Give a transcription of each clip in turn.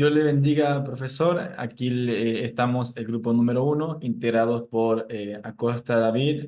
Dios le bendiga, profesor. Aquí estamos el grupo número uno, integrados por Acosta David,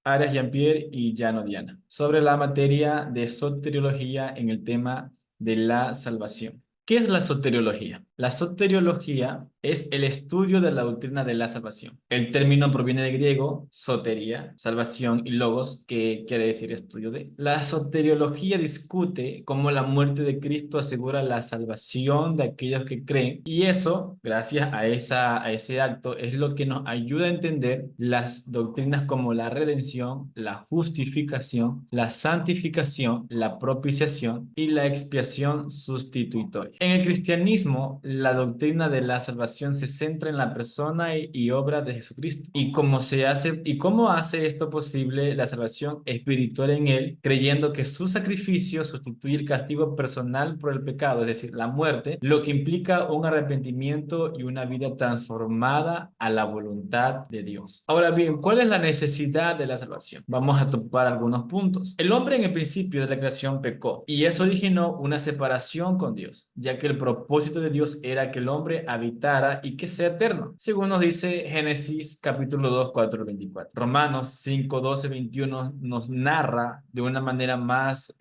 Arias Jean-Pierre y Llano Diana, sobre la materia de soteriología en el tema de la salvación. ¿Qué es la soteriología? La soteriología es el estudio de la doctrina de la salvación. El término proviene del griego soteria, salvación, y logos, que quiere decir estudio de. La soteriología discute cómo la muerte de Cristo asegura la salvación de aquellos que creen, y eso, gracias a ese acto, es lo que nos ayuda a entender las doctrinas como la redención, la justificación, la santificación, la propiciación y la expiación sustitutoria. En el cristianismo, la doctrina de la salvación se centra en la persona y obra de Jesucristo. ¿Y cómo hace esto posible la salvación espiritual en él, creyendo que su sacrificio sustituye el castigo personal por el pecado, es decir, la muerte, lo que implica un arrepentimiento y una vida transformada a la voluntad de Dios? Ahora bien, ¿cuál es la necesidad de la salvación? Vamos a topar algunos puntos. El hombre en el principio de la creación pecó, y eso originó una separación con Dios, ya que el propósito de Dios era que el hombre habitara y que sea eterno, según nos dice Génesis capítulo 2, 4 al 24. Romanos 5, 12, 21 nos narra de una manera más,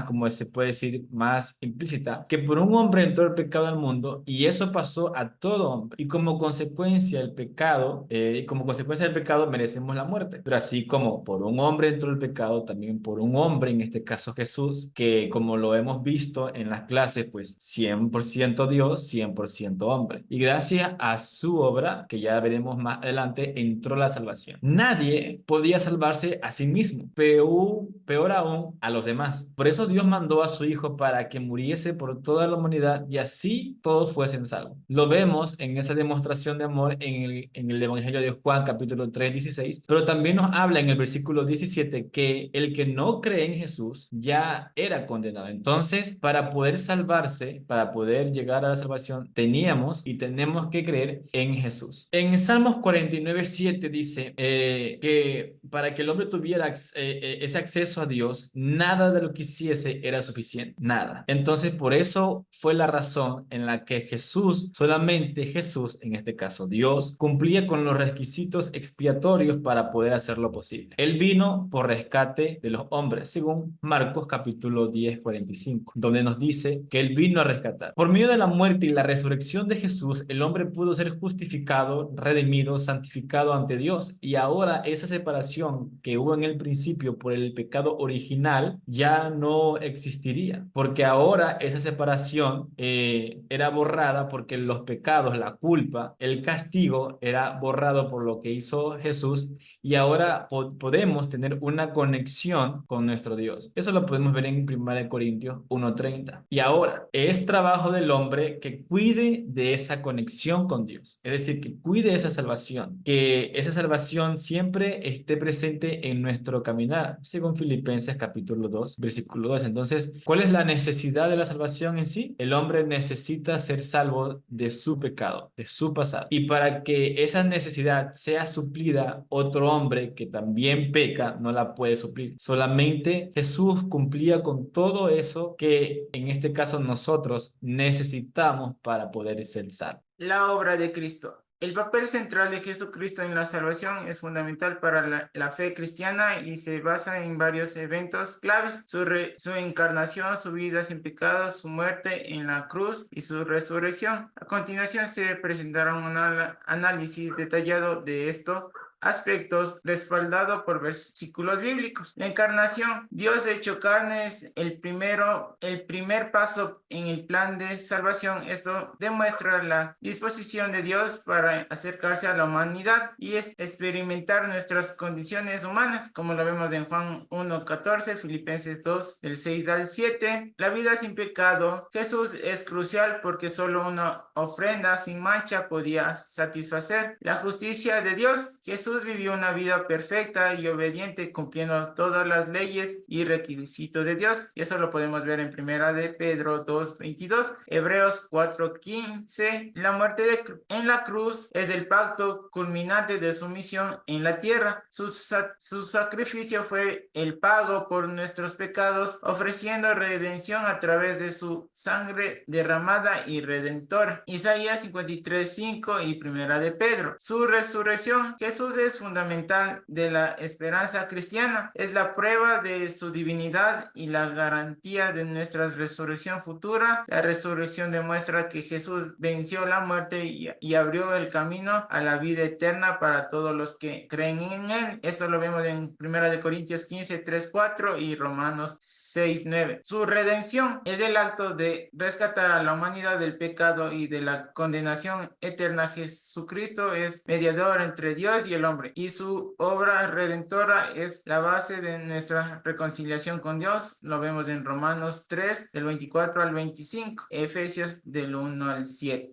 como se puede decir, más implícita, que por un hombre entró el pecado al mundo, y eso pasó a todo hombre, y como consecuencia del pecado merecemos la muerte. Pero así como por un hombre entró el pecado, también por un hombre, en este caso Jesús, que como lo hemos visto en las clases, pues 100% Dios, 100% hombre. Y gracias a su obra, que ya veremos más adelante, entró la salvación. Nadie podía salvarse a sí mismo, peor aún a los demás. Por eso Dios mandó a su Hijo para que muriese por toda la humanidad, y así todos fuesen salvos. Lo vemos en esa demostración de amor en el Evangelio de Juan capítulo 3, 16, pero también nos habla en el versículo 17 que el que no cree en Jesús ya era condenado. Entonces, para poder salvarse, para poder llegar a la salvación, teníamos y tenemos que creer en Jesús. En Salmos 49, 7 dice que para que el hombre tuviera ese acceso a Dios, nada de lo que hiciese era suficiente, nada. Entonces, por eso fue la razón en la que solamente Jesús, en este caso Dios, cumplía con los requisitos expiatorios para poder hacerlo posible. Él vino por rescate de los hombres, según Marcos capítulo 10, 45, donde nos dice que Él vino a rescatar. Por medio de la muerte y la resurrección de Jesús, el hombre pudo ser justificado, redimido, santificado ante Dios, y ahora esa separación que hubo en el principio por el pecado original ya no existiría, porque ahora esa separación era borrada porque los pecados, la culpa, el castigo era borrado por lo que hizo Jesús, y ahora podemos tener una conexión con nuestro Dios. Eso lo podemos ver en 1 Corintios 1:30. Y ahora es trabajo del hombre que cuide de esa conexión con Dios, es decir, que cuide esa salvación, que esa salvación siempre esté presente en nuestro caminar, según Filipenses capítulo 2, versículo 2. Entonces, ¿cuál es la necesidad de la salvación en sí? El hombre necesita ser salvo de su pecado, de su pasado. Y para que esa necesidad sea suplida, otro hombre que también peca no la puede suplir. Solamente Jesús cumplía con todo eso que en este caso nosotros necesitamos para poder ser salvos. La obra de Cristo. El papel central de Jesucristo en la salvación es fundamental para la fe cristiana y se basa en varios eventos claves: su encarnación, su vida sin pecados, su muerte en la cruz y su resurrección. A continuación se presentará un análisis detallado de estos aspectos respaldado por versículos bíblicos. La encarnación. Dios hecho carne es el primer paso en el plan de salvación. Esto demuestra la disposición de Dios para acercarse a la humanidad y es experimentar nuestras condiciones humanas, como lo vemos en Juan 1:14, Filipenses 2, del 6 al 7. La vida sin pecado. Jesús es crucial porque solo una ofrenda sin mancha podía satisfacer la justicia de Dios. Jesús Jesús vivió una vida perfecta y obediente, cumpliendo todas las leyes y requisitos de Dios. Y eso lo podemos ver en Primera de Pedro 2:22, Hebreos 4:15. La muerte en la cruz es el pacto culminante de su misión en la tierra. Su sacrificio fue el pago por nuestros pecados, ofreciendo redención a través de su sangre derramada y redentora. Isaías 53:5 y Primera de Pedro. Su resurrección. Jesús es fundamental de la esperanza cristiana. Es la prueba de su divinidad y la garantía de nuestra resurrección futura. La resurrección demuestra que Jesús venció la muerte y abrió el camino a la vida eterna para todos los que creen en él. Esto lo vemos en 1 Corintios 15:3-4 y Romanos 6:9. Su redención es el acto de rescatar a la humanidad del pecado y de la condenación eterna. Jesucristo es mediador entre Dios y el hombre, y su obra redentora es la base de nuestra reconciliación con Dios. Lo vemos en Romanos 3, del 24 al 25, Efesios del 1 al 7.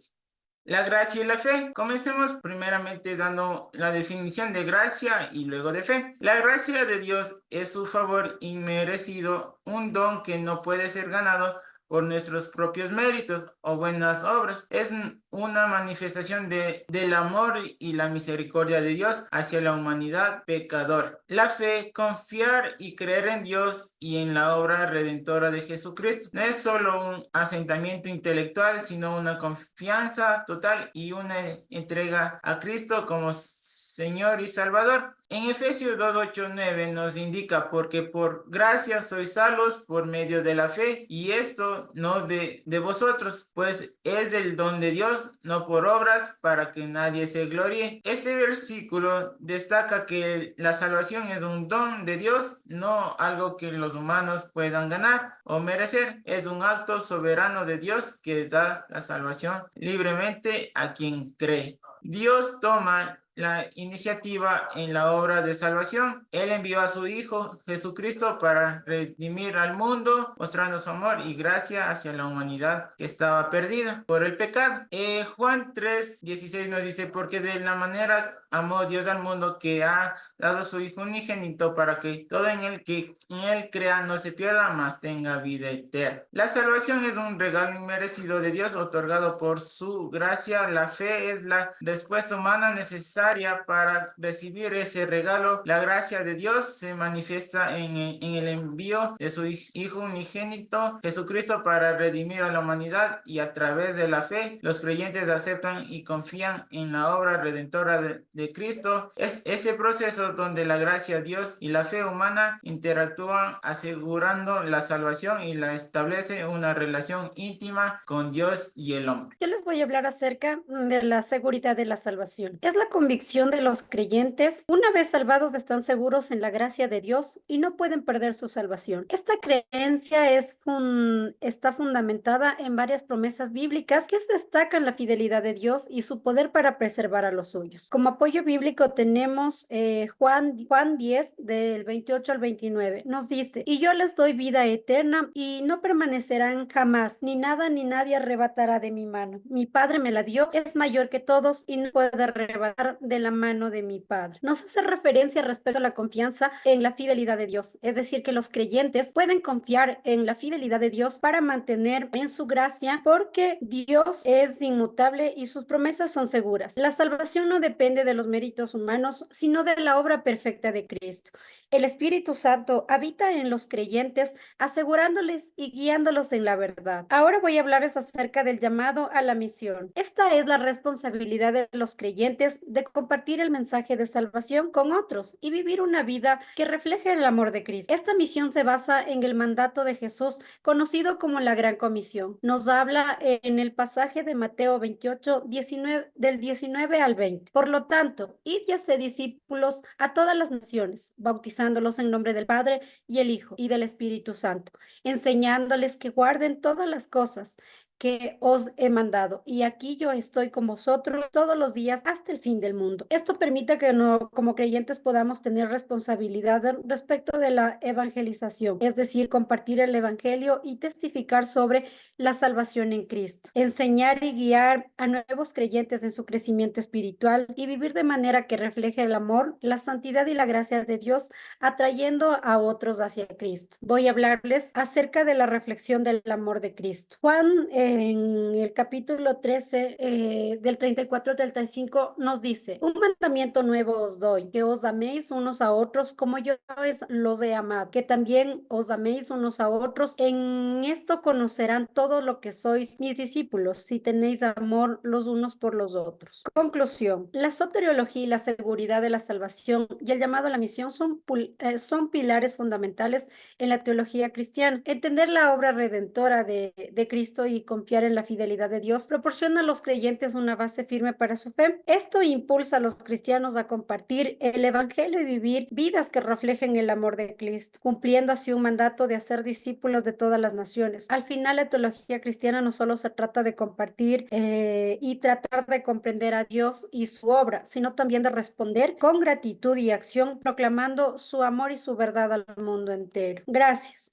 La gracia y la fe. Comencemos primeramente dando la definición de gracia y luego de fe. La gracia de Dios es su favor inmerecido, un don que no puede ser ganado por nuestros propios méritos o buenas obras. Es una manifestación del amor y la misericordia de Dios hacia la humanidad pecadora. La fe, confiar y creer en Dios y en la obra redentora de Jesucristo. No es solo un asentamiento intelectual, sino una confianza total y una entrega a Cristo como Señor y Salvador. En Efesios 2:8-9 nos indica: porque por gracia sois salvos por medio de la fe, y esto no de vosotros, pues es el don de Dios, no por obras, para que nadie se gloríe. Este versículo destaca que la salvación es un don de Dios, no algo que los humanos puedan ganar o merecer. Es un acto soberano de Dios que da la salvación libremente a quien cree. Dios toma la iniciativa en la obra de salvación. Él envió a su Hijo Jesucristo para redimir al mundo, mostrando su amor y gracia hacia la humanidad que estaba perdida por el pecado. Juan 3:16 nos dice: porque de la manera amó Dios al mundo, que ha dado su Hijo unigénito, para que todo en él crea no se pierda, mas tenga vida eterna. La salvación es un regalo inmerecido de Dios, otorgado por su gracia. La fe es la respuesta humana necesaria para recibir ese regalo. La gracia de Dios se manifiesta en el envío de su Hijo unigénito, Jesucristo, para redimir a la humanidad, y a través de la fe los creyentes aceptan y confían en la obra redentora de Cristo. Es este proceso donde la gracia, Dios y la fe humana interactúan, asegurando la salvación y la establece una relación íntima con Dios y el hombre. Yo les voy a hablar acerca de la seguridad de la salvación. Es la convicción de los creyentes: una vez salvados, están seguros en la gracia de Dios y no pueden perder su salvación. Esta creencia está fundamentada en varias promesas bíblicas que destacan la fidelidad de Dios y su poder para preservar a los suyos. Como apoyo bíblico tenemos Juan 10, del 28 al 29. Nos dice: y yo les doy vida eterna, y no permanecerán jamás, ni nada ni nadie arrebatará de mi mano. Mi Padre me la dio, es mayor que todos y no puede arrebatar de la mano de mi Padre. Nos hace referencia respecto a la confianza en la fidelidad de Dios, es decir, que los creyentes pueden confiar en la fidelidad de Dios para mantener en su gracia, porque Dios es inmutable y sus promesas son seguras. La salvación no depende de los méritos humanos, sino de la obra perfecta de Cristo. El Espíritu Santo habita en los creyentes, asegurándoles y guiándolos en la verdad. Ahora voy a hablarles acerca del llamado a la misión. Esta es la responsabilidad de los creyentes de compartir el mensaje de salvación con otros y vivir una vida que refleje el amor de Cristo. Esta misión se basa en el mandato de Jesús, conocido como la Gran Comisión. Nos habla en el pasaje de Mateo 28, del 19 al 20. Por lo tanto, id y haced discípulos a todas las naciones, bautizándolos en nombre del Padre y el Hijo y del Espíritu Santo, enseñándoles que guarden todas las cosas que os he mandado, y aquí yo estoy con vosotros todos los días hasta el fin del mundo. Esto permite que como creyentes podamos tener responsabilidad respecto de la evangelización, es decir, compartir el evangelio y testificar sobre la salvación en Cristo, enseñar y guiar a nuevos creyentes en su crecimiento espiritual y vivir de manera que refleje el amor, la santidad y la gracia de Dios, atrayendo a otros hacia Cristo. Voy a hablarles acerca de la reflexión del amor de Cristo. Juan, en el capítulo 13, del 34 al 35, nos dice: un mandamiento nuevo os doy, que os améis unos a otros como yo los he amado, que también os améis unos a otros. En esto conocerán todo lo que sois mis discípulos, si tenéis amor los unos por los otros. Conclusión: la soteriología y la seguridad de la salvación y el llamado a la misión son pilares fundamentales en la teología cristiana. Entender la obra redentora de Cristo y confiar en la fidelidad de Dios proporciona a los creyentes una base firme para su fe. Esto impulsa a los cristianos a compartir el evangelio y vivir vidas que reflejen el amor de Cristo, cumpliendo así un mandato de hacer discípulos de todas las naciones. Al final, la teología cristiana no solo se trata de compartir y tratar de comprender a Dios y su obra, sino también de responder con gratitud y acción, proclamando su amor y su verdad al mundo entero. Gracias.